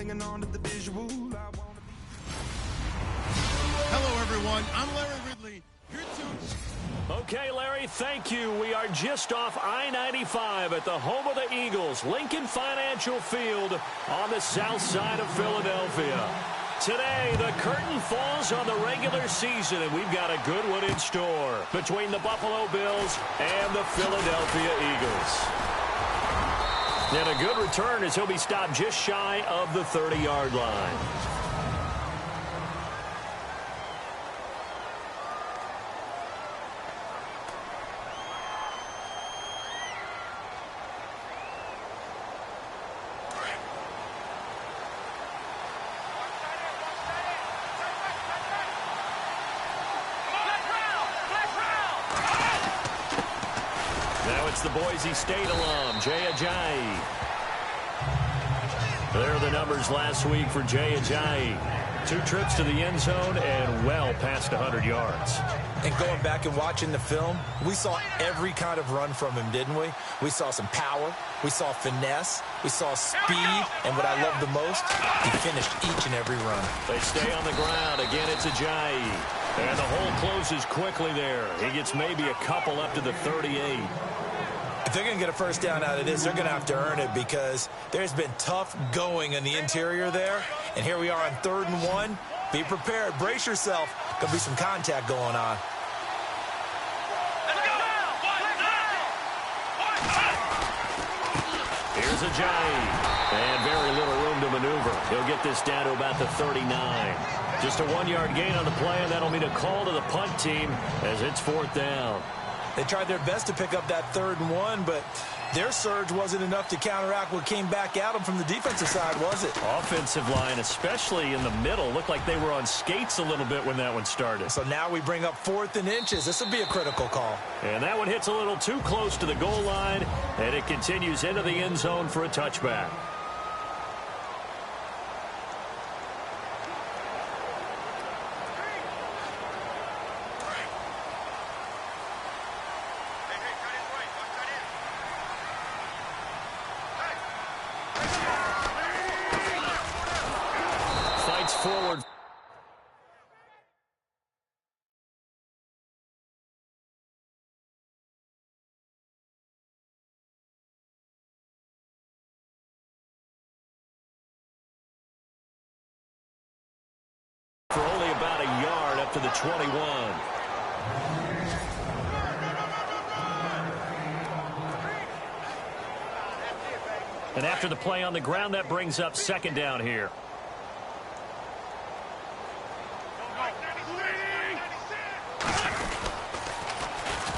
singing on to the visual. Hello, everyone. I'm Larry Ridley. Here to... Okay, Larry, thank you. We are just off I-95 at the home of the Eagles, Lincoln Financial Field on the south side of Philadelphia. Today, the curtain falls on the regular season, and we've got a good one in store between the Buffalo Bills and the Philadelphia Eagles. And a good return as he'll be stopped just shy of the 30-yard line. The Boise State alum, Jay Ajayi. There are the numbers last week for Jay Ajayi. 2 trips to the end zone and well past 100 yards. And going back and watching the film, we saw every kind of run from him, didn't we? We saw some power. We saw finesse. We saw speed. And what I love the most, he finished each and every run. They stay on the ground. Again, it's Ajayi. And the hole closes quickly there. He gets maybe a couple up to the 38. If they're going to get a first down out of this, they're going to have to earn it because there's been tough going in the interior there. And here we are on 3rd and 1. Be prepared. Brace yourself. Going to be some contact going on. Here's Ajayi. And very little room to maneuver. He'll get this down to about the 39. Just a 1-yard gain on the play, and that'll mean a call to the punt team as it's 4th down. They tried their best to pick up that 3rd and 1, but their surge wasn't enough to counteract what came back at them from the defensive side, was it? Offensive line, especially in the middle, looked like they were on skates a little bit when that one started. So now we bring up 4th and inches. This will be a critical call. And that one hits a little too close to the goal line, and it continues into the end zone for a touchback. Forward. For only about a yard up to the 21. And after the play on the ground, that brings up 2nd down here.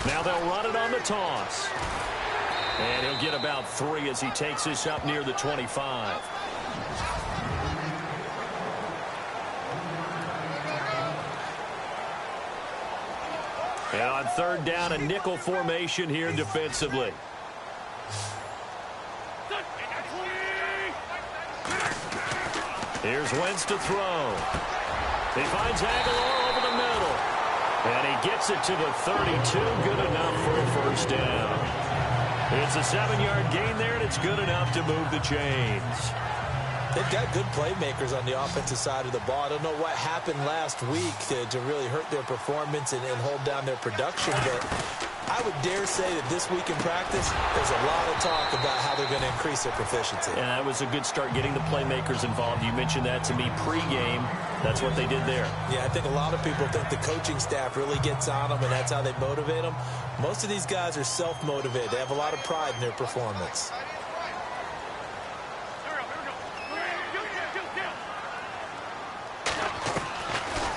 Now they'll run it on the toss. And he'll get about 3 as he takes this up near the 25. And on 3rd down, a nickel formation here defensively. Here's Wentz to throw. He finds Aguilar over the middle. And he gets it to the 32. Good enough for a first down. It's a 7-yard gain there, and it's good enough to move the chains. They've got good playmakers on the offensive side of the ball. I don't know what happened last week to really hurt their performance and hold down their production, but I would dare say that this week in practice, there's a lot of talk about how they're going to increase their proficiency. And that was a good start getting the playmakers involved. You mentioned that to me pregame. That's what they did there. Yeah, I think a lot of people think the coaching staff really gets on them, and that's how they motivate them. Most of these guys are self-motivated. They have a lot of pride in their performance.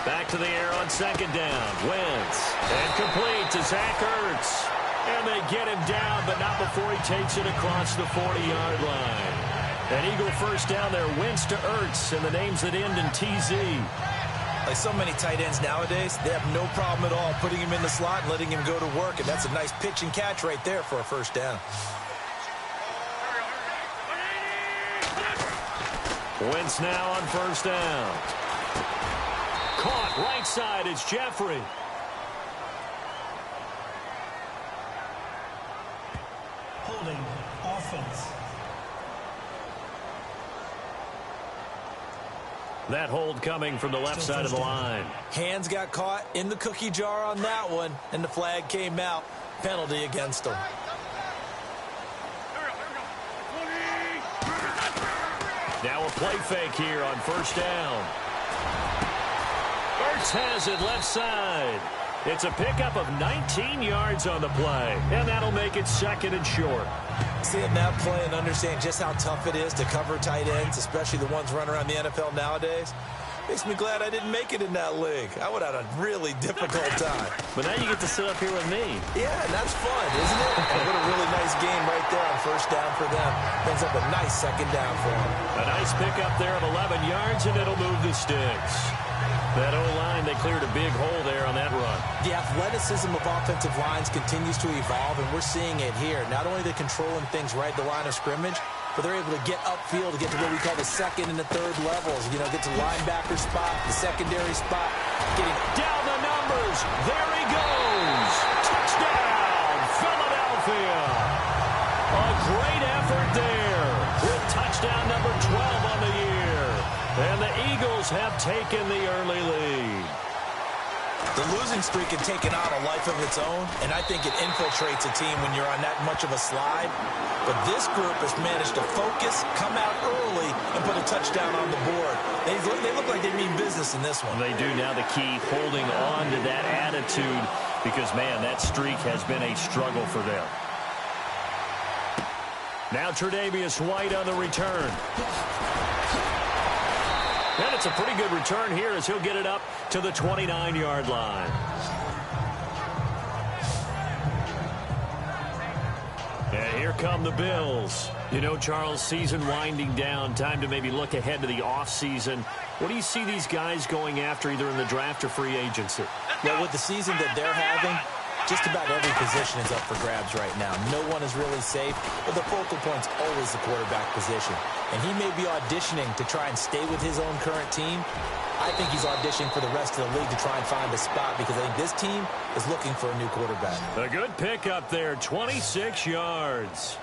Back to the air on 2nd down. Wentz. And complete to Zach Ertz. And they get him down, but not before he takes it across the 40-yard line. An Eagle first down there. Wentz to Ertz, and the names that end in TZ. Like so many tight ends nowadays, they have no problem at all putting him in the slot and letting him go to work. And that's a nice pitch and catch right there for a first down. Wentz now on 1st down. Caught right side, it's Jeffrey. Holding offense. That hold coming from the left side of the line. Hands got caught in the cookie jar on that one, and the flag came out. Penalty against them. Now a play fake here on first down. Ertz has it left side. It's a pickup of 19 yards on the play, and that'll make it second and short. Seeing that play and understand just how tough it is to cover tight ends, especially the ones running around the NFL nowadays, makes me glad I didn't make it in that league. I would have had a really difficult time. But now you get to sit up here with me. Yeah, and that's fun, isn't it? And what a really nice game right there on first down for them. Brings up a nice second down for them. A nice pickup there of 11 yards, and it'll move the sticks. That O-line, they cleared a big hole there on that run. The athleticism of offensive lines continues to evolve, and we're seeing it here. Not only are they controlling things right at the line of scrimmage, but they're able to get upfield to get to what we call the second and the third levels. You know, get to linebacker spot, the secondary spot. Getting down the numbers. There he goes. Touchdown, Philadelphia. A great effort there with touchdown number 12 on the year. And the Eagles have taken the early lead. The losing streak had taken on a life of its own, and I think it infiltrates a team when you're on that much of a slide. But this group has managed to focus, come out early, and put a touchdown on the board. They look like they mean business in this one. They do. Now the key, holding on to that attitude, because, man, that streak has been a struggle for them. Now Tre'Davious White on the return. And it's a pretty good return here as he'll get it up to the 29-yard line. And here come the Bills. You know, Charles, season winding down, time to maybe look ahead to the offseason. What do you see these guys going after either in the draft or free agency? Well, with the season that they're having, just about every position is up for grabs right now. No one is really safe, but the focal point's always the quarterback position. And he may be auditioning to try and stay with his own current team. I think he's auditioning for the rest of the league to try and find a spot because I think this team is looking for a new quarterback. A good pickup there, 26 yards.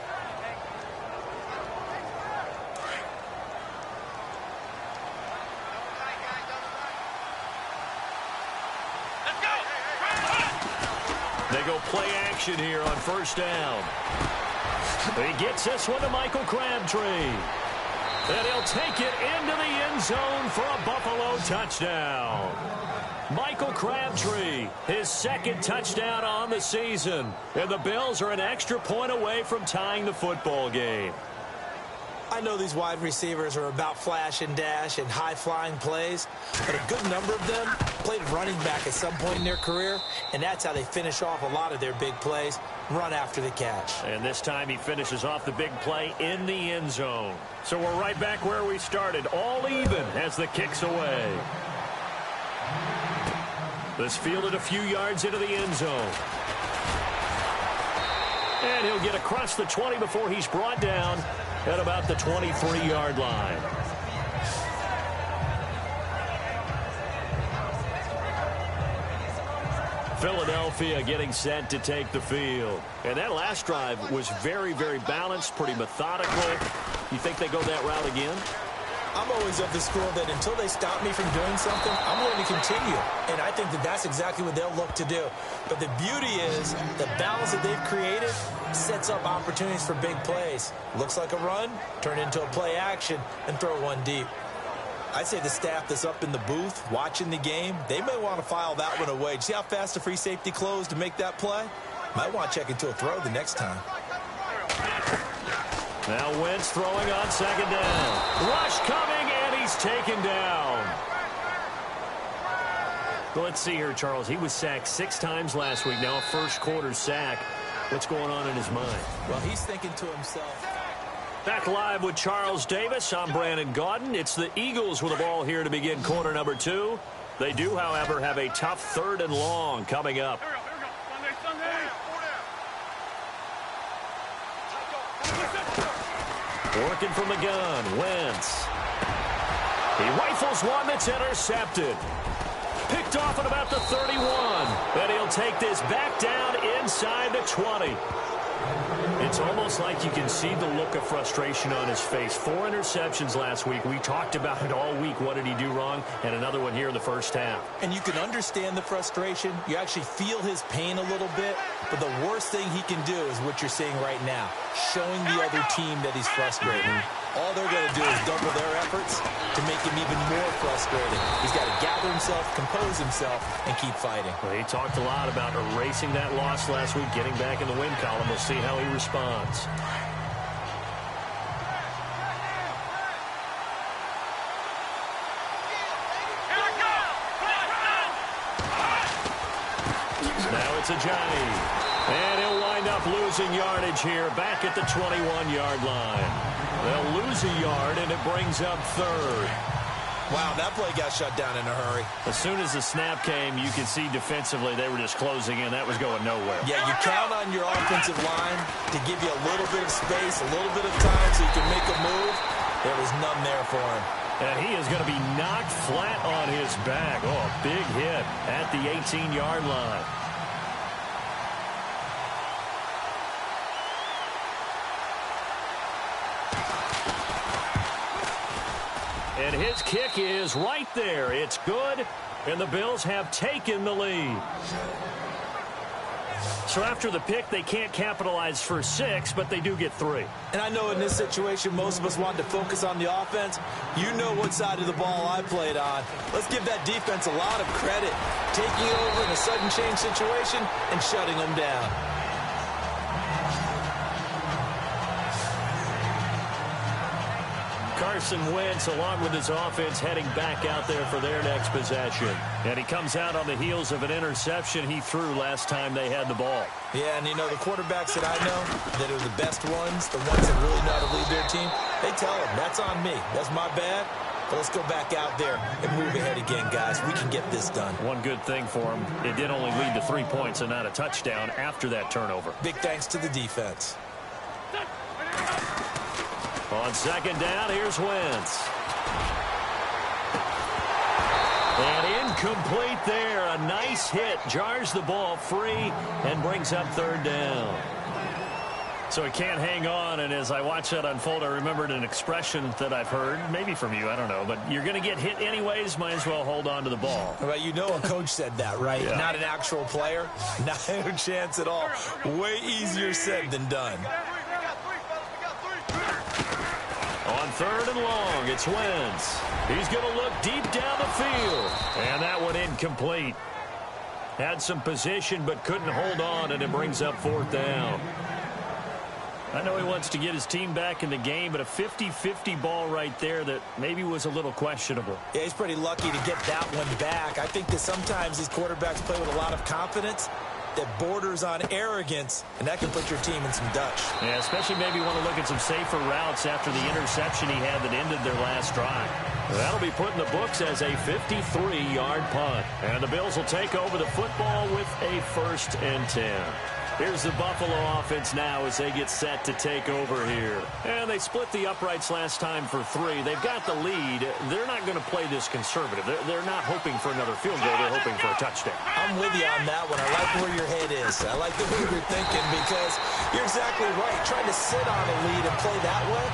They go play action here on first down. He gets this one to Michael Crabtree. And he'll take it into the end zone for a Buffalo touchdown. Michael Crabtree, his second touchdown on the season. And the Bills are an extra point away from tying the football game. I know these wide receivers are about flash and dash and high-flying plays, but a good number of them played running back at some point in their career, and that's how they finish off a lot of their big plays, run after the catch. And this time he finishes off the big play in the end zone. So we're right back where we started, all even as the kick's away. This fielded a few yards into the end zone. And he'll get across the 20 before he's brought down at about the 23-yard line. Philadelphia getting set to take the field. And that last drive was very, very balanced, pretty methodical. You think they go that route again? I'm always of the school that until they stop me from doing something, I'm going to continue. And I think that that's exactly what they'll look to do. But the beauty is the balance that they've created sets up opportunities for big plays. Looks like a run, turn into a play action, and throw one deep. I'd say the staff that's up in the booth watching the game, they may want to file that one away. See how fast the free safety closed to make that play? Might want to check into a throw the next time. Now Wentz throwing on second down. Rush coming, and he's taken down. Well, let's see here, Charles. He was sacked 6 times last week. Now a first-quarter sack. What's going on in his mind? Well, he's thinking to himself. Back live with Charles Davis. I'm Brandon Gaudin. It's the Eagles with the ball here to begin quarter number 2. They do, however, have a tough 3rd and long coming up. Working from the gun, Wentz. He rifles one that's intercepted. Picked off at about the 31. And he'll take this back down inside the 20. It's almost like you can see the look of frustration on his face. 4 interceptions last week. We talked about it all week. What did he do wrong? And another one here in the first half. And you can understand the frustration. You actually feel his pain a little bit. But the worst thing he can do is what you're seeing right now, showing the other team that he's frustrated. All they're going to do is double their efforts to make him even more frustrated. He's got to gather himself, compose himself, and keep fighting. Well, he talked a lot about erasing that loss last week, getting back in the win column. We'll see how he responds. Now it's a Johnny. And he'll wind up losing yardage here back at the 21-yard line. They'll lose a yard, and it brings up third. Wow, that play got shut down in a hurry. As soon as the snap came, you can see defensively they were just closing in. That was going nowhere. Yeah, you count on your offensive line to give you a little bit of space, a little bit of time so you can make a move. There was none there for him. And he is going to be knocked flat on his back. Oh, a big hit at the 18-yard line. And his kick is right there. It's good, and the Bills have taken the lead. So after the pick, they can't capitalize for 6, but they do get 3. And I know in this situation, most of us wanted to focus on the offense. You know what side of the ball I played on. Let's give that defense a lot of credit. Taking over in a sudden change situation and shutting them down. Carson Wentz, along with his offense, heading back out there for their next possession. And he comes out on the heels of an interception he threw last time they had the ball. Yeah, and you know, the quarterbacks that I know that are the best ones, the ones that really know how to lead their team, they tell them, that's on me. That's my bad. But let's go back out there and move ahead again, guys. We can get this done. One good thing for him, it did only lead to 3 points and not a touchdown after that turnover. Big thanks to the defense. On second down, here's Wentz. And incomplete there. A nice hit. Jars the ball free and brings up third down. So he can't hang on, and as I watch that unfold, I remembered an expression that I've heard, maybe from you, I don't know, but you're going to get hit anyways, might as well hold on to the ball. Well, you know a coach said that, right? Yeah. Not an actual player. Not a chance at all. Way easier said than done. On third and long, it's Wentz. He's going to look deep down the field. And that one incomplete. Had some position but couldn't hold on, and it brings up fourth down. I know he wants to get his team back in the game, but a 50-50 ball right there that maybe was a little questionable. Yeah, he's pretty lucky to get that one back. I think that sometimes these quarterbacks play with a lot of confidence that borders on arrogance, and that can put your team in some Dutch. Yeah, especially maybe want to look at some safer routes after the interception he had that ended their last drive. That'll be put in the books as a 53-yard punt. And the Bills will take over the football with a 1st and 10. Here's the Buffalo offense now as they get set to take over here. And they split the uprights last time for 3. They've got the lead. They're not going to play this conservative. They're not hoping for another field goal. They're hoping for a touchdown. I'm with you on that one. I like where your head is. I like the way you're thinking because you're exactly right. Trying to sit on a lead and play that way,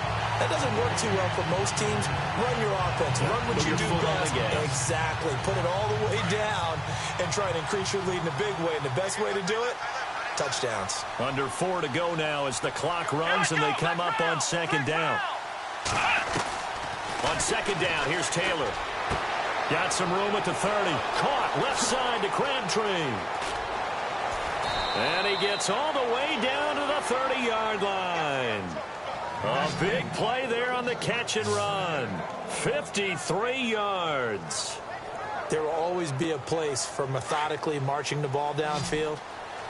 that doesn't work too well for most teams. Run your offense. Run what you do best. Exactly. Put it all the way down and try to increase your lead in a big way. And the best way to do it, touchdowns. Under 4 to go now as the clock runs and they come up on second down. On second down, here's Taylor. Got some room at the 30. Caught left side to Crabtree. And he gets all the way down to the 30-yard line. A big play there on the catch and run. 53 yards. There will always be a place for methodically marching the ball downfield.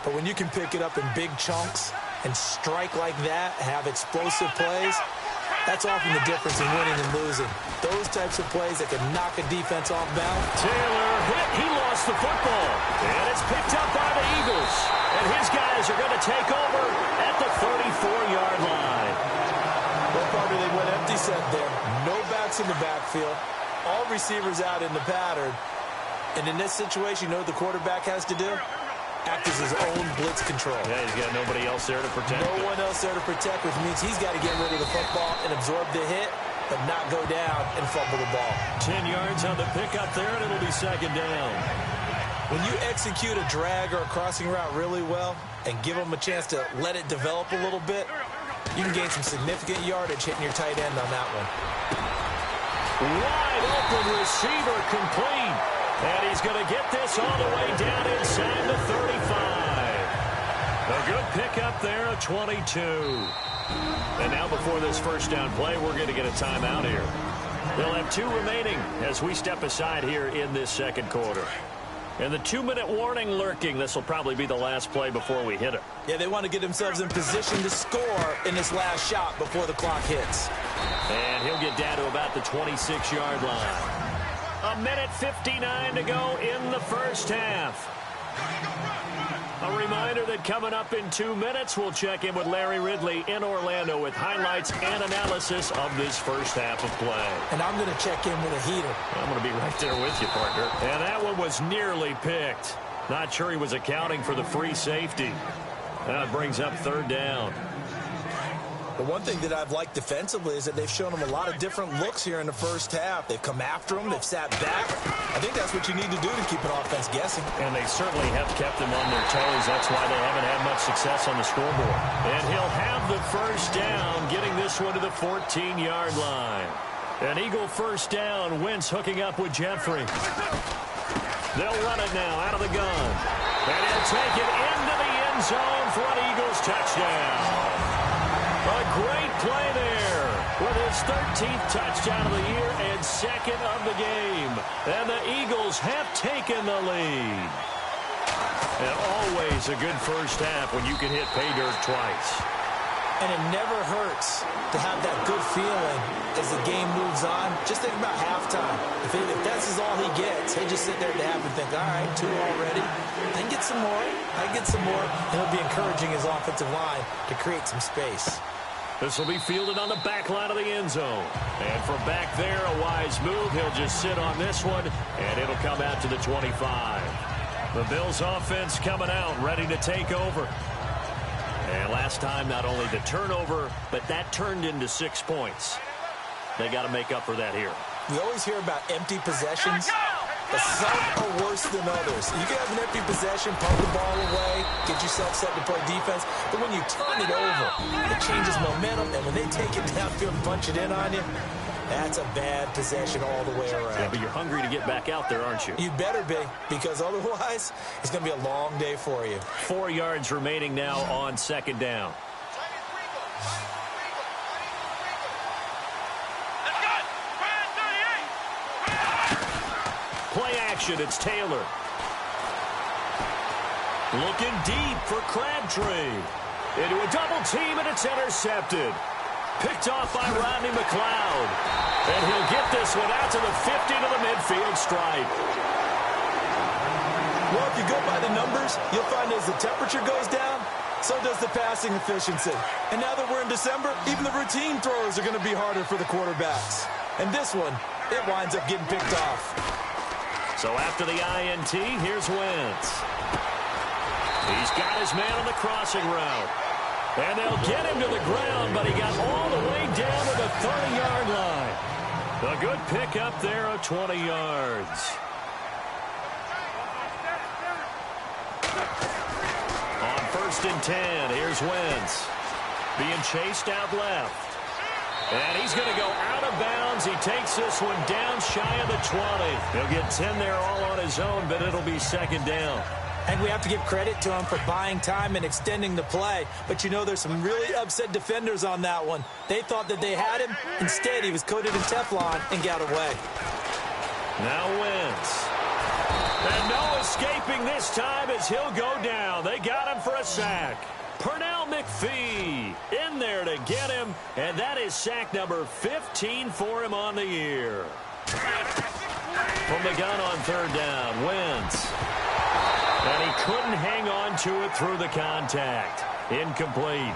But when you can pick it up in big chunks and strike like that, have explosive plays, that's often the difference in winning and losing. Those types of plays that can knock a defense off balance. Taylor hit. He lost the football. And it's picked up by the Eagles. And his guys are going to take over at the 34-yard line. Well, Carter, they went empty set there. No backs in the backfield. All receivers out in the pattern. And in this situation, you know what the quarterback has to do? act as his own blitz control. Yeah, he's got nobody else there to protect him. No one else there to protect, which means he's got to get rid of the football and absorb the hit, but not go down and fumble the ball. 10 yards on the pickup there, and it'll be second down. When you execute a drag or a crossing route really well and give them a chance to let it develop a little bit, you can gain some significant yardage hitting your tight end on that one. Wide open receiver complete. And he's going to get this all the way down inside the 35. A good pickup there of 22. And now before this first down play, we're going to get a timeout here. They'll have 2 remaining as we step aside here in this second quarter. And the 2-minute warning lurking. This will probably be the last play before we hit it. Yeah, they want to get themselves in position to score in this last shot before the clock hits. And he'll get down to about the 26-yard line. 1:59 to go in the first half. A reminder that coming up in 2 minutes, we'll check in with Larry Ridley in Orlando with highlights and analysis of this first half of play. And I'm going to check in with a heater. I'm going to be right there with you, partner. And that one was nearly picked. Not sure he was accounting for the free safety. That brings up third down. The one thing that I've liked defensively is that they've shown them a lot of different looks here in the first half. They've come after them. They've sat back. I think that's what you need to do to keep an offense guessing. And they certainly have kept them on their toes. That's why they haven't had much success on the scoreboard. And he'll have the first down, getting this one to the 14-yard line. An Eagle first down. Wentz hooking up with Jeffrey. They'll run it now out of the gun. And he'll take it into the end zone for an Eagles touchdown. A great play there with his 13th touchdown of the year and second of the game. And the Eagles have taken the lead. And always a good first half when you can hit pay dirt twice. And it never hurts to have that good feeling as the game moves on. Just think about halftime. If that's all he gets, he'll just sit there at the half and think, all right, 2 already. I can get some more. I can get some more. And he'll be encouraging his offensive line to create some space. This will be fielded on the back line of the end zone. And from back there, a wise move. He'll just sit on this one, and it'll come out to the 25. The Bills offense coming out, ready to take over. And last time, not only the turnover, but that turned into 6 points. They got to make up for that here. We always hear about empty possessions, but some are worse than others. You can have an empty possession, pump the ball away, get yourself set to play defense, but when you turn it over, it changes momentum, and when they take it downfield and punch it in on you, that's a bad possession all the way around. Yeah, but you're hungry to get back out there, aren't you? You better be, because otherwise, it's going to be a long day for you. 4 yards remaining now on second down. Play action, it's Taylor. Looking deep for Crabtree. Into a double team, and it's intercepted. Picked off by Rodney McLeod. And he'll get this one out to the 50 to the midfield stripe. Well, if you go by the numbers, you'll find as the temperature goes down, so does the passing efficiency. And now that we're in December, even the routine throws are going to be harder for the quarterbacks. And this one, it winds up getting picked off. So after the INT, here's Wentz. He's got his man on the crossing route. And they'll get him to the ground, but he got all the way down to the 30-yard line. A good pickup there of 20 yards. On 1st and 10, here's Wentz. Being chased out left. And he's going to go out of bounds. He takes this one down shy of the 20. He'll get 10 there all on his own, but it'll be second down. And we have to give credit to him for buying time and extending the play. But, you know, there's some really upset defenders on that one. They thought that they had him. Instead, he was coated in Teflon and got away. Now Wentz. And no escaping this time as he'll go down. They got him for a sack. Pernell McPhee in there to get him. And that is sack number 15 for him on the year. From the gun on third down, Wentz. And he couldn't hang on to it through the contact. Incomplete.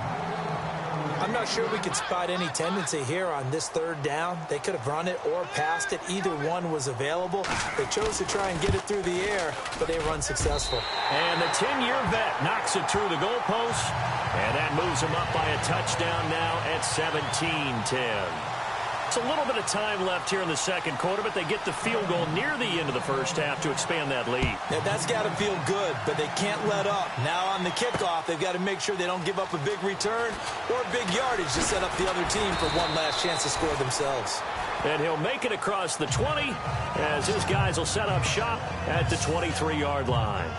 I'm not sure we could spot any tendency here on this third down. They could have run it or passed it. Either one was available. They chose to try and get it through the air, but they run successful. And the 10-year vet knocks it through the goalpost, and that moves them up by a touchdown now at 17-10. It's a little bit of time left here in the second quarter, but they get the field goal near the end of the first half to expand that lead. Yeah, that's got to feel good, but they can't let up. Now on the kickoff, they've got to make sure they don't give up a big return or big yardage to set up the other team for one last chance to score themselves. And he'll make it across the 20 as his guys will set up shop at the 23-yard line.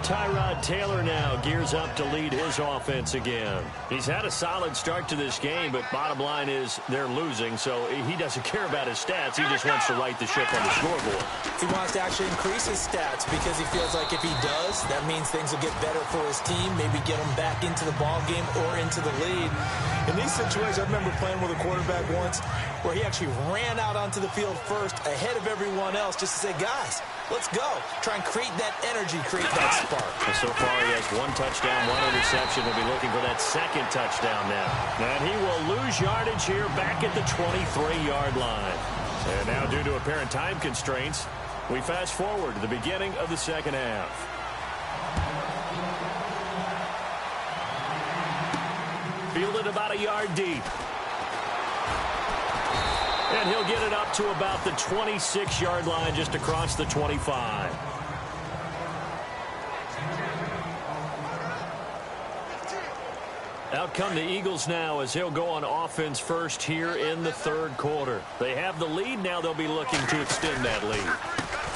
Tyrod Taylor now gears up to lead his offense again. He's had a solid start to this game, but bottom line is they're losing, so he doesn't care about his stats. He just wants to right the ship on the scoreboard. He wants to actually increase his stats because he feels like if he does, that means things will get better for his team, maybe get him back into the ball game or into the lead. In these situations, I remember playing with a quarterback once where he actually ran out onto the field first ahead of everyone else just to say, guys, let's go. Try and create that energy, create that spark. So far, he has one touchdown, one interception. He'll be looking for that second touchdown now. And he will lose yardage here back at the 23-yard line. And now, due to apparent time constraints, we fast forward to the beginning of the second half. Fielded about a yard deep. And he'll get it up to about the 26-yard line, just across the 25. Out come the Eagles now as he'll go on offense first here in the third quarter. They have the lead. Now they'll be looking to extend that lead.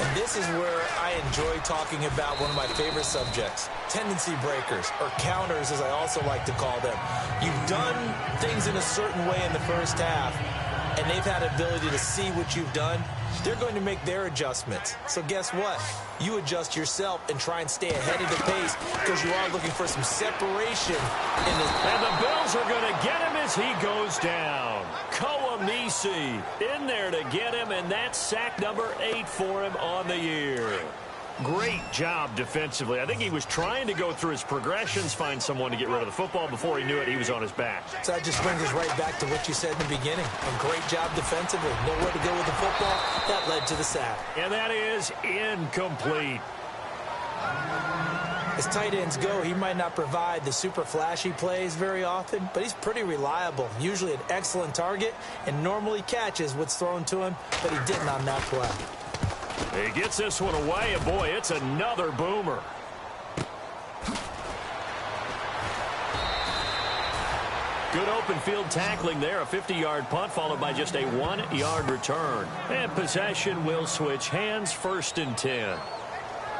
And this is where I enjoy talking about one of my favorite subjects, tendency breakers, or counters as I also like to call them. You've done things in a certain way in the first half, and they've had ability to see what you've done. They're going to make their adjustments. So guess what? You adjust yourself and try and stay ahead of the pace because you are looking for some separation in this. And the Bills are going to get him as he goes down. Koamisi in there to get him, and that's sack number 8 for him on the year. Great job defensively. I think he was trying to go through his progressions, find someone to get rid of the football. Before he knew it, he was on his back. So that just brings us right back to what you said in the beginning. A great job defensively. Nowhere to go with the football. That led to the sack. And that is incomplete. As tight ends go, he might not provide the super flashy plays very often, but he's pretty reliable. Usually an excellent target and normally catches what's thrown to him, but he didn't on that play. He gets this one away, and boy, it's another boomer. Good open field tackling there. A 50-yard punt followed by just a 1-yard return. And possession will switch hands, 1st and 10.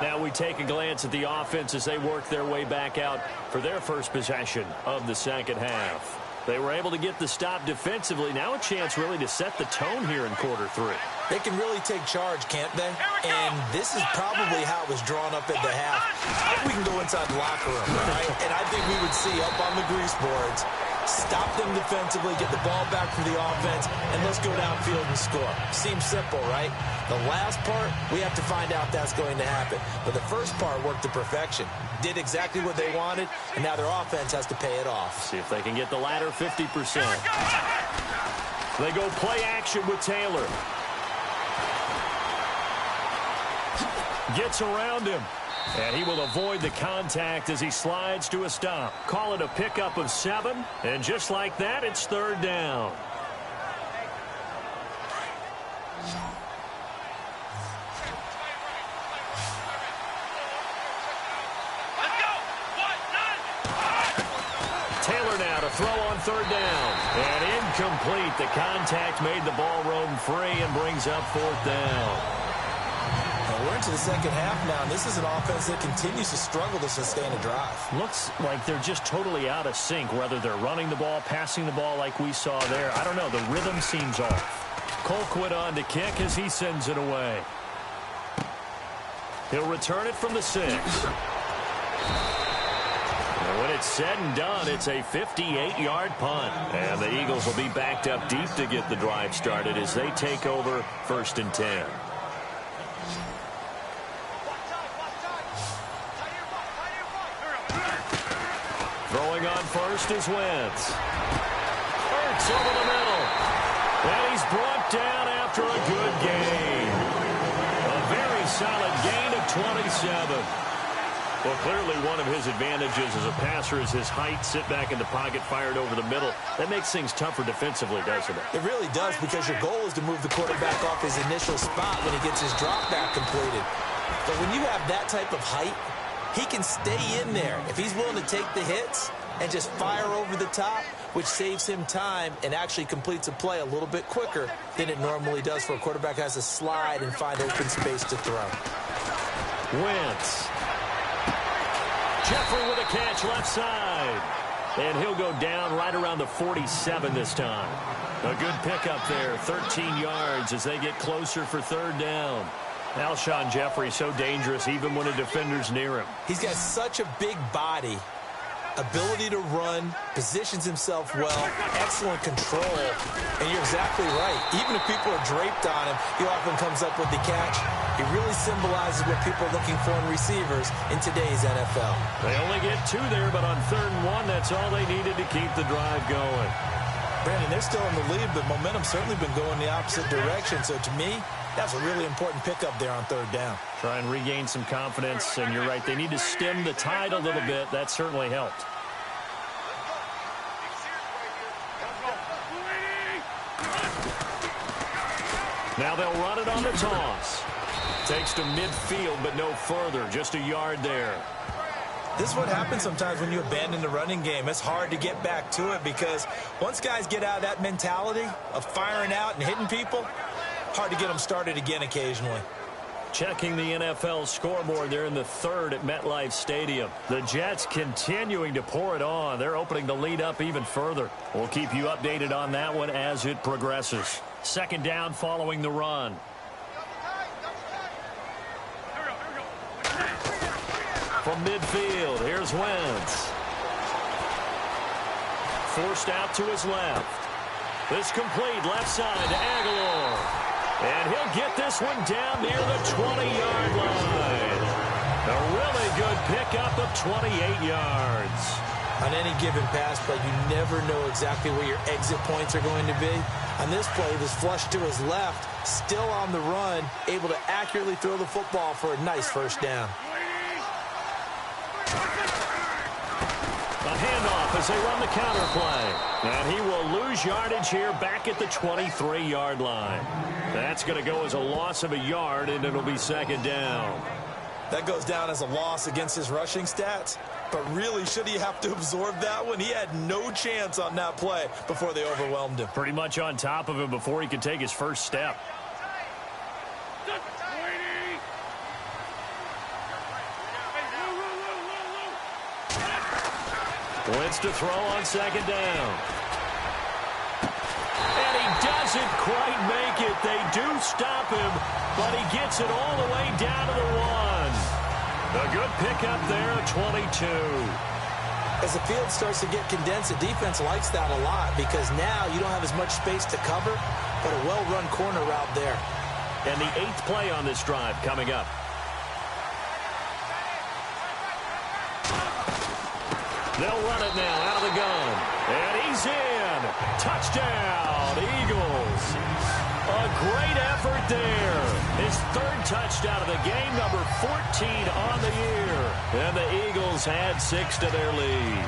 Now we take a glance at the offense as they work their way back out for their first possession of the second half. They were able to get the stop defensively. Now a chance really to set the tone here in quarter 3. They can really take charge, can't they? And this is probably how it was drawn up at the half. I think we can go inside the locker room, right? And I think we would see up on the grease boards, stop them defensively, get the ball back for the offense, and let's go downfield and score. Seems simple, right? The last part, we have to find out that's going to happen. But the first part worked to perfection. Did exactly what they wanted, and now their offense has to pay it off. See if they can get the latter 50%. They go play action with Taylor. Gets around him. And he will avoid the contact as he slides to a stop. Call it a pickup of 7. And just like that, it's 3rd down. Taylor now to throw on 3rd down. And incomplete. The contact made the ball roam free and brings up 4th down. We're into the second half now, and this is an offense that continues to struggle to sustain a drive. Looks like they're just totally out of sync, whether they're running the ball, passing the ball like we saw there. I don't know. The rhythm seems off. Colquitt on to kick as he sends it away. He'll return it from the 6. And when it's said and done, it's a 58-yard punt. And the Eagles will be backed up deep to get the drive started as they take over 1st and 10. Throwing on first is Wentz. Hurts over the middle. And he's brought down after a good gain. A very solid gain of 27. Well, clearly one of his advantages as a passer is his height. Sit back in the pocket, fired over the middle. That makes things tougher defensively, doesn't it? It really does, because your goal is to move the quarterback off his initial spot when he gets his drop back completed. But when you have that type of height, he can stay in there if he's willing to take the hits and just fire over the top, which saves him time and actually completes a play a little bit quicker than it normally does for a quarterback who has to slide and find open space to throw. Wentz. Jeffrey with a catch left side. And he'll go down right around the 47 this time. A good pickup there, 13 yards as they get closer for third down. Alshon Jeffrey so dangerous even when a defender's near him. He's got such a big body, ability to run, positions himself well, excellent control. And you're exactly right. Even if people are draped on him, he often comes up with the catch. He really symbolizes what people are looking for in receivers in today's NFL. They only get 2 there, but on 3rd and 1, that's all they needed to keep the drive going. Brandon, they're still in the lead, but momentum's certainly been going the opposite direction. So to me, that's a really important pickup there on 3rd down. Try and regain some confidence, and you're right. They need to stem the tide a little bit. That certainly helped. Now they'll run it on the toss. Takes to midfield, but no further. Just a yard there. This is what happens sometimes when you abandon the running game. It's hard to get back to it because once guys get out of that mentality of firing out and hitting people, hard to get them started again occasionally. Checking the NFL scoreboard, they're in the 3rd at MetLife Stadium. The Jets continuing to pour it on. They're opening the lead up even further. We'll keep you updated on that one as it progresses. 2nd down following the run. From midfield, here's Wentz. Forced out to his left. This complete left side to Aguilar. And he'll get this one down near the 20-yard line. A really good pickup of 28 yards. On any given pass play, you never know exactly where your exit points are going to be. On this play, he was flushed to his left, still on the run, able to accurately throw the football for a nice 1st down. A handoff as they run the counter play. And he will lose yardage here back at the 23-yard line. That's going to go as a loss of a yard, and it'll be 2nd down. That goes down as a loss against his rushing stats. But really, should he have to absorb that one? He had no chance on that play before they overwhelmed him. Pretty much on top of him before he could take his first step. Wentz to throw on 2nd down. And he doesn't quite make it. They do stop him, but he gets it all the way down to the 1. A good pickup there at 22. As the field starts to get condensed, the defense likes that a lot because now you don't have as much space to cover, but a well-run corner route there. And the 8th play on this drive coming up. They'll run it now out of the gun. And he's in. Touchdown, Eagles. A great effort there. His 3rd touchdown of the game, number 14 on the year. And the Eagles add 6 to their lead.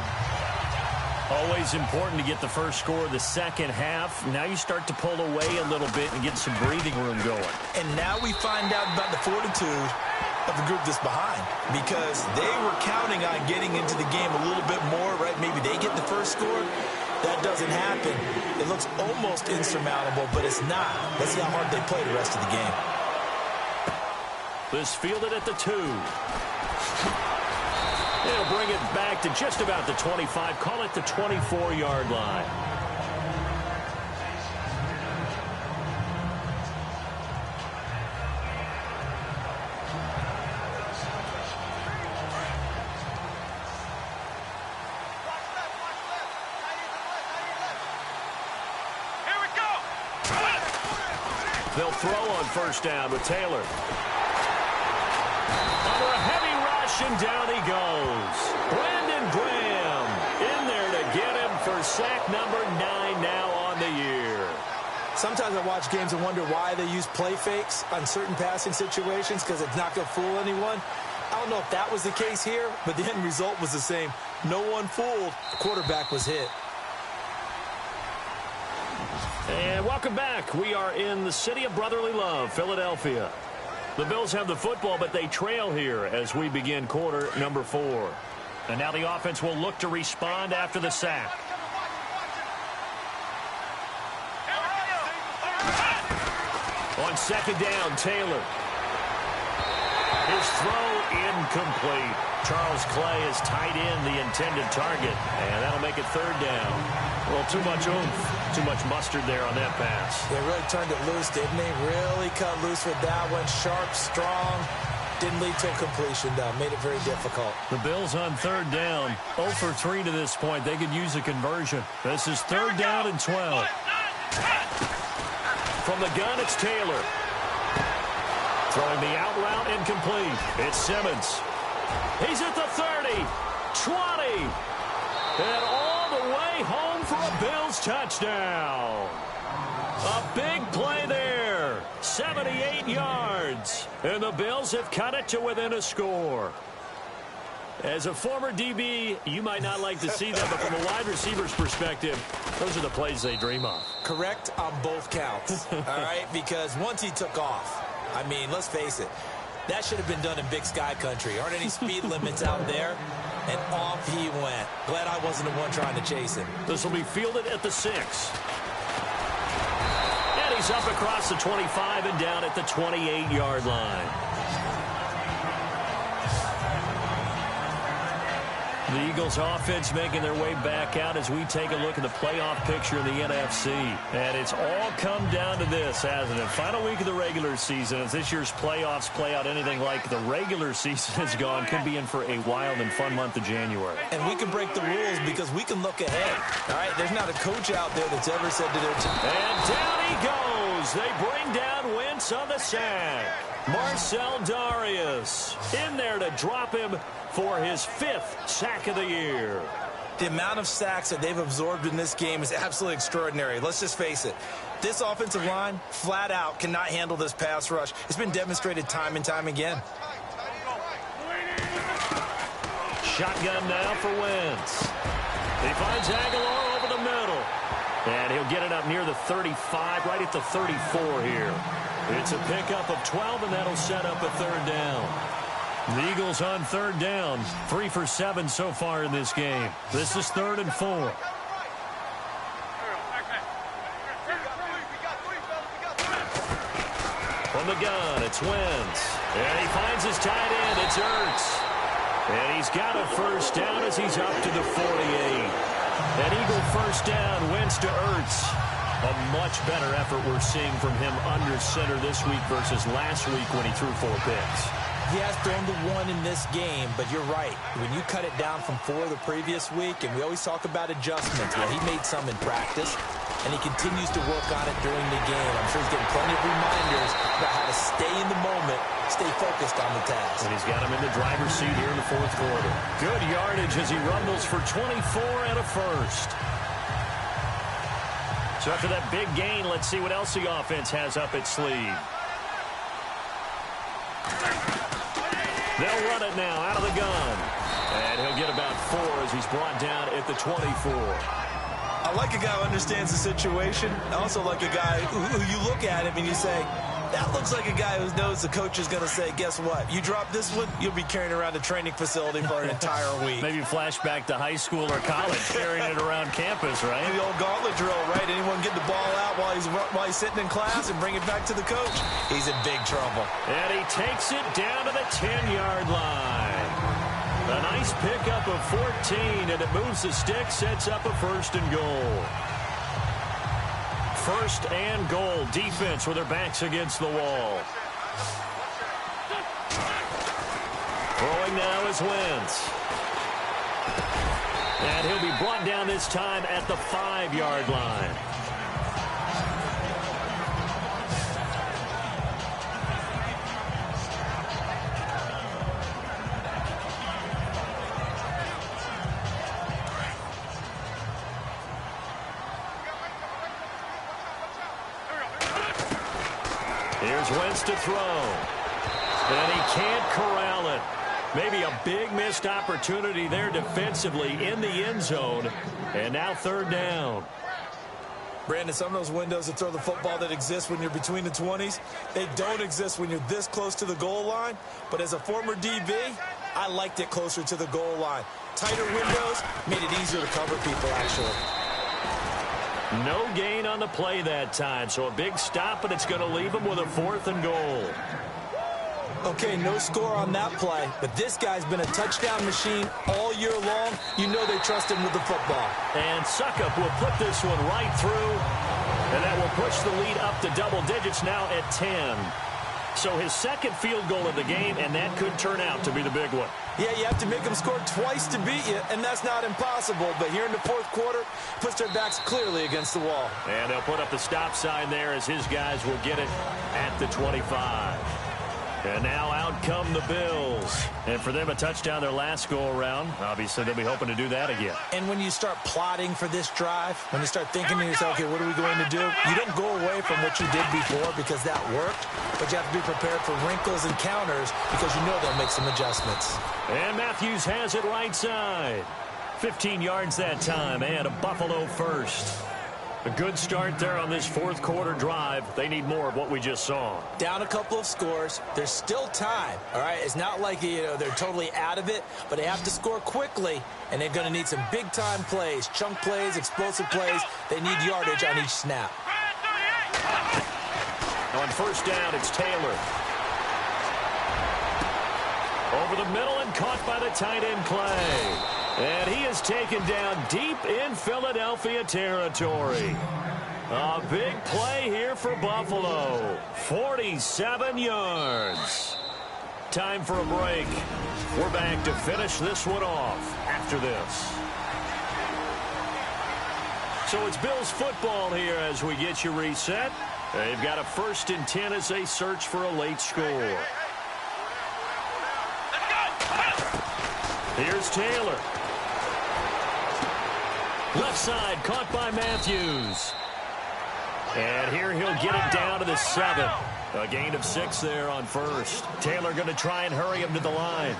Always important to get the first score of the second half. Now you start to pull away a little bit and get some breathing room going. And now we find out about the fortitude of the group that's behind, because they were counting on getting into the game a little bit more, right? Maybe they get the first score. That doesn't happen. It looks almost insurmountable, but it's not. Let's see how hard they play the rest of the game. This fielded at the 2. It'll bring it back to just about the 25. Call it the 24-yard line. They'll throw on 1st down with Taylor. Under a heavy rush, and down he goes. Brandon Graham for sack number 9 now on the year. Sometimes I watch games and wonder why they use play fakes on certain passing situations because it's not going to fool anyone. I don't know if that was the case here, but the end result was the same. No one fooled. The quarterback was hit. And welcome back. We are in the city of brotherly love, Philadelphia. The Bills have the football, but they trail here as we begin quarter number 4. And now the offense will look to respond after the sack. On second down, Taylor. His throw incomplete. Charles Clay has tied in the intended target, and that'll make it third down. Well, too much oomph, too much mustard there on that pass. They really turned it loose, didn't they? Really cut loose with that one. Sharp, strong. Didn't lead to a completion, though. Made it very difficult. The Bills on third down. 0 for 3 to this point. They could use a conversion. This is third down and 12. From the gun, it's Taylor. Throwing the out route incomplete. It's Simmons. He's at the 30, 20, and all the way home for a Bills touchdown. A big play there, 78 yards, and the Bills have cut it to within a score. As a former DB, you might not like to see that, but from a wide receiver's perspective, those are the plays they dream of. Correct on both counts, all right? Because once he took off, I mean, let's face it, that should have been done in Big Sky Country. Aren't any speed limits out there? And off he went. Glad I wasn't the one trying to chase him. This will be fielded at the 6. And he's up across the 25 and down at the 28-yard line. The Eagles offense making their way back out as we take a look at the playoff picture in the NFC. And it's all come down to this, hasn't it? Final week of the regular season. As this year's playoffs play out anything like the regular season has gone, could be in for a wild and fun month of January. And we can break the rules because we can look ahead. All right, there's not a coach out there that's ever said to their team. And down he goes. They bring down Wentz on the sack. Marcel Darius in there to drop him for his 5th sack of the year. The amount of sacks that they've absorbed in this game is absolutely extraordinary. Let's just face it. This offensive line, flat out, cannot handle this pass rush. It's been demonstrated time and time again. Shotgun now for Wentz. He finds Aguilar over the middle. And he'll get it up near the 35, right at the 34 here. It's a pickup of 12, and that'll set up a third down. The Eagles on third down, 3 for 7 so far in this game. This is 3rd and 4. From the gun, it's Wentz. And he finds his tight end, it's Ertz. And he's got a first down as he's up to the 48. An Eagle first down, Wentz to Ertz. A much better effort we're seeing from him under center this week versus last week when he threw 4 picks. He has thrown the 1 in this game, but you're right. When you cut it down from 4 the previous week, and we always talk about adjustments, well, he made some in practice, and he continues to work on it during the game. I'm sure he's getting plenty of reminders about how to stay in the moment, stay focused on the task. And he's got him in the driver's seat here in the 4th quarter. Good yardage as he rumbles for 24 and a first. So after that big gain, let's see what else the offense has up its sleeve. They'll run it now out of the gun. And he'll get about 4 as he's brought down at the 24. I like a guy who understands the situation. I also like a guy who you look at him and you say, that looks like a guy who knows the coach is going to say, guess what? You drop this one, you'll be carrying around a training facility for an entire week. Maybe flashback to high school or college, carrying it around campus, right? The old gauntlet drill, right? Anyone get the ball out while he's sitting in class and bring it back to the coach? He's in big trouble. And he takes it down to the 10-yard line. A nice pickup of 14, and it moves the stick, sets up a 1st and goal. 1st and goal. Defense with their backs against the wall. Throwing now is Wentz. And he'll be brought down this time at the 5-yard line. Here's Wentz to throw. And he can't corral it. Maybe a big missed opportunity there defensively in the end zone. And now third down. Brandon, some of those windows to throw the football that exist when you're between the 20s, they don't exist when you're this close to the goal line. But as a former DB, I liked it closer to the goal line. Tighter windows made it easier to cover people, actually. No gain on the play that time, so a big stop, but it's going to leave him with a 4th and goal. Okay, no score on that play, but this guy's been a touchdown machine all year long. You know they trust him with the football. And Suckup will put this one right through, and that will push the lead up to double digits now at 10. So his second field goal of the game, and that could turn out to be the big one. Yeah, you have to make them score twice to beat you, and that's not impossible. But here in the fourth quarter, puts their backs clearly against the wall. And they'll put up the stop sign there as his guys will get it at the 25. And now out come the Bills. And for them, a touchdown their last go-around. Obviously, they'll be hoping to do that again. And when you start plotting for this drive, when you start thinking to yourself, okay, what are we going to do? You don't go away from what you did before because that worked. But you have to be prepared for wrinkles and counters because you know they'll make some adjustments. And Matthews has it right side. 15 yards that time and a Buffalo first. A good start there on this fourth quarter drive. They need more of what we just saw. Down a couple of scores. There's still time. All right, it's not like they're totally out of it, but they have to score quickly, and they're going to need some big-time plays, chunk plays, explosive plays. They need yardage on each snap. On first down, it's Taylor. Over the middle and caught by the tight end Clay. And he is taken down deep in Philadelphia territory. A big play here for Buffalo. 47 yards. Time for a break. We're back to finish this one off after this. So it's Bills football here as we get you reset. They've got a 1st and 10 as they search for a late score. Here's Taylor. Left side, caught by Matthews. And here he'll get it down to the 7. A gain of 6 there on first. Taylor going to try and hurry him to the line.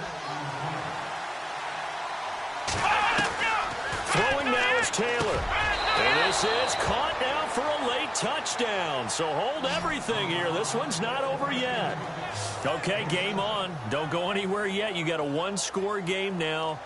Throwing now is Taylor. And this is caught now for a late touchdown. So hold everything here. This one's not over yet. Okay, game on. Don't go anywhere yet. You got a 1-score game now.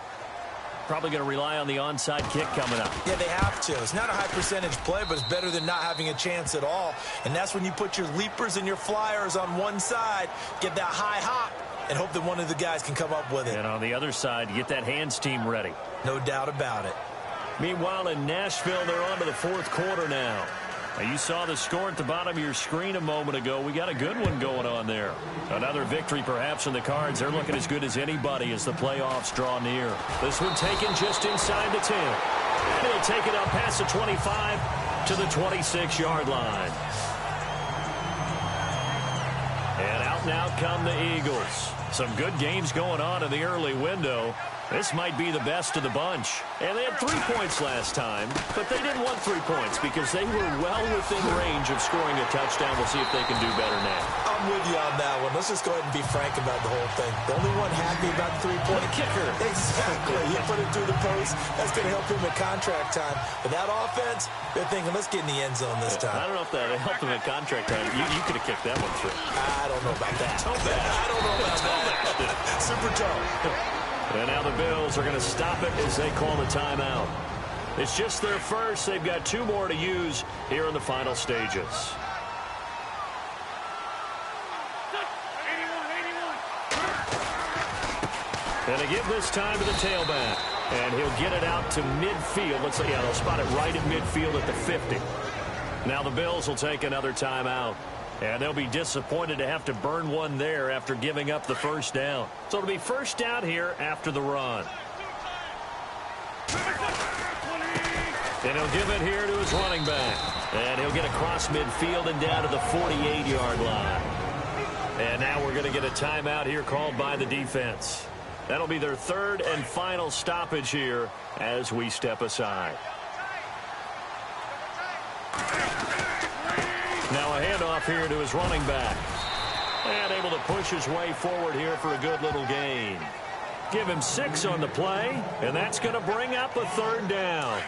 Probably going to rely on the onside kick coming up. Yeah, they have to. It's not a high percentage play, but it's better than not having a chance at all. And that's when you put your leapers and your flyers on one side, get that high hop, and hope that one of the guys can come up with it. And on the other side, get that hands team ready. No doubt about it. Meanwhile, in Nashville, they're on to the fourth quarter now. You saw the score at the bottom of your screen a moment ago. We got a good one going on there. Another victory perhaps in the cards. They're looking as good as anybody as the playoffs draw near. This one taken just inside the 10. And he'll take it up past the 25 to the 26-yard line. And out now come the Eagles. Some good games going on in the early window. This might be the best of the bunch. And they had 3 points last time, but they didn't want 3 points because they were well within range of scoring a touchdown. We'll see if they can do better now. I'm with you on that one. Let's just go ahead and be frank about the whole thing. The only one happy about the 3-point kicker. Exactly. He put it through the post. That's going to help him at contract time. But that offense, they're thinking, let's get in the end zone this time. I don't know if that helped him at contract time. You could have kicked that one through. I don't know about that. Toe bad. I don't know about that. Super toe. And now the Bills are going to stop it as they call the timeout. It's just their first. They've got 2 more to use here in the final stages. And they give this time to the tailback. And he'll get it out to midfield. Let's say, yeah, they'll spot it right at midfield at the 50. Now the Bills will take another timeout. And they'll be disappointed to have to burn one there after giving up the first down. So it'll be first down here after the run. And he'll give it here to his running back. And he'll get across midfield and down to the 48-yard line. And now we're going to get a timeout here called by the defense. That'll be their 3rd and final stoppage here as we step aside. Now a handoff here to his running back. And able to push his way forward here for a good little gain. Give him 6 on the play, and that's going to bring up a 3rd down.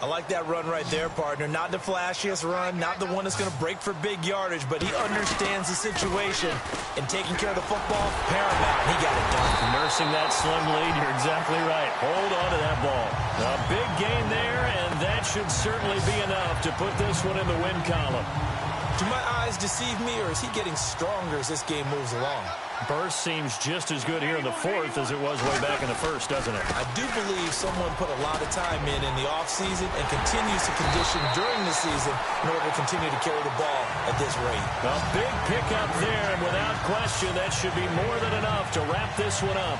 I like that run right there, partner. Not the flashiest run, not the one that's going to break for big yardage, but he understands the situation, and taking care of the football, paramount. He got it done. Nursing that slim lead, you're exactly right. Hold on to that ball. A big gain there, and that should certainly be enough to put this one in the win column. Do my eyes deceive me, or is he getting stronger as this game moves along? Burst seems just as good here in the 4th as it was way back in the 1st, doesn't it? I do believe someone put a lot of time in the offseason and continues to condition during the season in order to continue to carry the ball at this rate. A big pickup there, and without question, that should be more than enough to wrap this one up.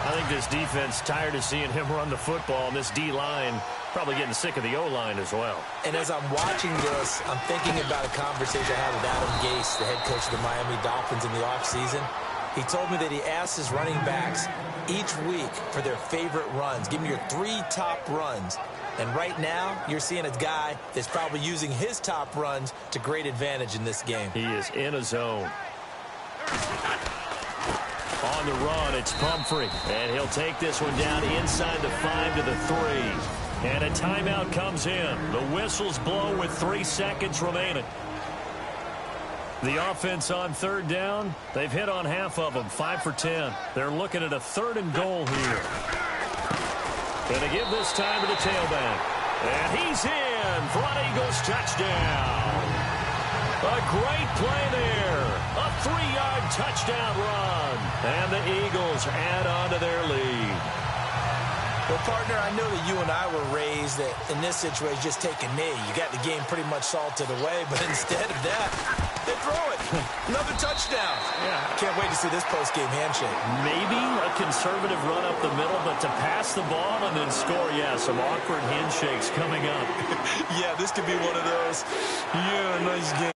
I think this defense tired of seeing him run the football, and this D-line probably getting sick of the O-line as well. And as I'm watching this, I'm thinking about a conversation I had with Adam Gase, the head coach of the Miami Dolphins in the offseason. He told me that he asked his running backs each week for their favorite runs. Give me your 3 top runs. And right now, you're seeing a guy that's probably using his top runs to great advantage in this game. He is in a zone. On the run, it's Pumphrey. And he'll take this one down inside the 5 to the 3. And a timeout comes in. The whistles blow with 3 seconds remaining. The offense on 3rd down, they've hit on half of them, 5 for 10. They're looking at a 3rd and goal here. Gonna give this time to the tailback. And he's in for an Eagles touchdown. A great play there. A 3-yard touchdown run. And the Eagles add on to their lead. Well, partner, I know that you and I were raised that in this situation, just take a knee. You got the game pretty much salted away, but instead of that, they throw it. Another touchdown. Yeah. Can't wait to see this post-game handshake. Maybe a conservative run up the middle, but to pass the ball and then score, yeah, some awkward handshakes coming up. Yeah, this could be one of those. Yeah, nice game.